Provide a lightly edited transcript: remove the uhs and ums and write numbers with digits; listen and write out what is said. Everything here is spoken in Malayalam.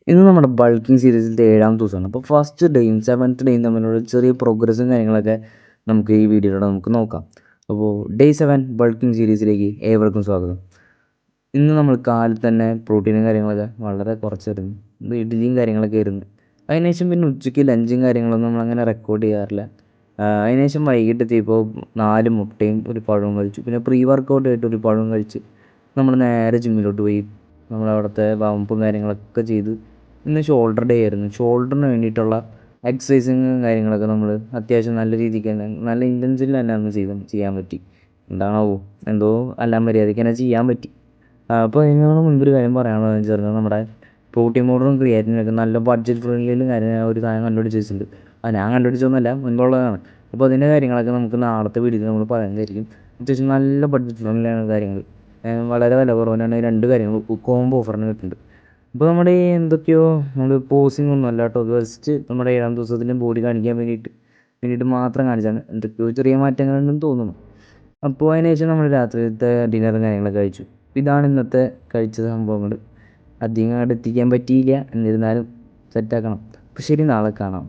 ഇന്ന് നമ്മുടെ ബൾക്കിംഗ് സീരീസിൻ്റെ 7ാമത്തെ ദിവസമാണ്. അപ്പോൾ ഫസ്റ്റ് ഡേയും 7th ഡേയും തമ്മിലുള്ള ചെറിയ പ്രോഗ്രസ്സും കാര്യങ്ങളൊക്കെ നമുക്ക് ഈ വീഡിയോയിലൂടെ നമുക്ക് നോക്കാം. അപ്പോൾ ഡേ 7 ബൾക്കിംഗ് സീരീസിലേക്ക് ഏവർക്കും സ്വാഗതം. ഇന്ന് നമ്മൾ കാലത്ത് തന്നെ പ്രോട്ടീനും കാര്യങ്ങളൊക്കെ വളരെ കുറച്ചായിരുന്നു. ഇത് ഇഡ്ഡലിയും കാര്യങ്ങളൊക്കെ ആയിരുന്നു. അതിനുശേഷം പിന്നെ ഉച്ചയ്ക്ക് ലഞ്ചും കാര്യങ്ങളൊന്നും നമ്മളങ്ങനെ റെക്കോർഡ് ചെയ്യാറില്ല. അതിനുശേഷം വൈകിട്ടെത്തിയപ്പോൾ 4 മുട്ടയും ഒരു പഴവും കഴിച്ചു. പിന്നെ പ്രീ വർക്കൗട്ട് ആയിട്ട് ഒരു പഴവും കഴിച്ച് നമ്മൾ നേരെ ജിമ്മിലോട്ട് പോയി. നമ്മളവിടുത്തെ വമ്പും കാര്യങ്ങളൊക്കെ ചെയ്ത് ഇന്ന് ഷോൾഡർ ഡേ ആയിരുന്നു. ഷോൾഡറിന് വേണ്ടിയിട്ടുള്ള എക്സസൈസും കാര്യങ്ങളൊക്കെ നമ്മൾ അത്യാവശ്യം നല്ല രീതിക്ക് തന്നെ നല്ല ഇൻറ്റൻസിൽ തന്നെ അന്ന് ചെയ്യാൻ പറ്റി. എന്താണാവോ എന്തോ എല്ലാം മര്യാദയ്ക്ക് തന്നെ ചെയ്യാൻ പറ്റി. അപ്പോൾ അതിനോട് മുൻപൊരു കാര്യം പറയാനുള്ളത് വെച്ചാൽ നമ്മുടെ പ്രോട്ടീൻ പൗഡറും ക്രിയാറ്റിനൊക്കെ നല്ല ബഡ്ജറ്റ് ഫ്രണ്ട്ലിയിലും കാര്യം ഒരു സാധനം കണ്ടുപിടിച്ച് ഞാൻ കണ്ടുപിടിച്ചൊന്നുമല്ല, മുൻപുള്ളതാണ്. അപ്പോൾ അതിൻ്റെ കാര്യങ്ങളൊക്കെ നമുക്ക് നാളത്തെ വീഡിയോയിൽ നമ്മൾ പറയുന്നതായിരിക്കും. അത്യാവശ്യം നല്ല ബഡ്ജറ്റ് ഫ്രണ്ട്ലിയാണ് കാര്യങ്ങൾ. വളരെ വില കുറവിനാണ് 2 കാര്യങ്ങൾ കോംബോ ഓഫറിന് കിട്ടുന്നുണ്ട്. ഇപ്പോൾ നമ്മുടെ ഈ എന്തൊക്കെയോ നമ്മൾ പോസിങ് ഒന്നും അല്ല കേട്ടോ, ജസ്റ്റ് നമ്മുടെ 7ാം ദിവസത്തിൻ്റെ ബോഡി കാണിക്കാൻ വേണ്ടിയിട്ട് മാത്രം കാണിച്ചാണ്. എന്തൊക്കെയോ ചെറിയ മാറ്റങ്ങളുണ്ടെന്ന് തോന്നുന്നു. അപ്പോൾ അതിന് ശേഷം നമ്മൾ രാത്രിയിലത്തെ ഡിന്നറും കാര്യങ്ങളൊക്കെ കഴിച്ചു. ഇതാണ് ഇന്നത്തെ കഴിച്ച സംഭവങ്ങൾ. അധികം അങ്ങോട്ട് എത്തിക്കാൻ പറ്റിയില്ല, എന്നിരുന്നാലും സെറ്റാക്കണം. അപ്പോൾ ശരി, നാളെ കാണാം.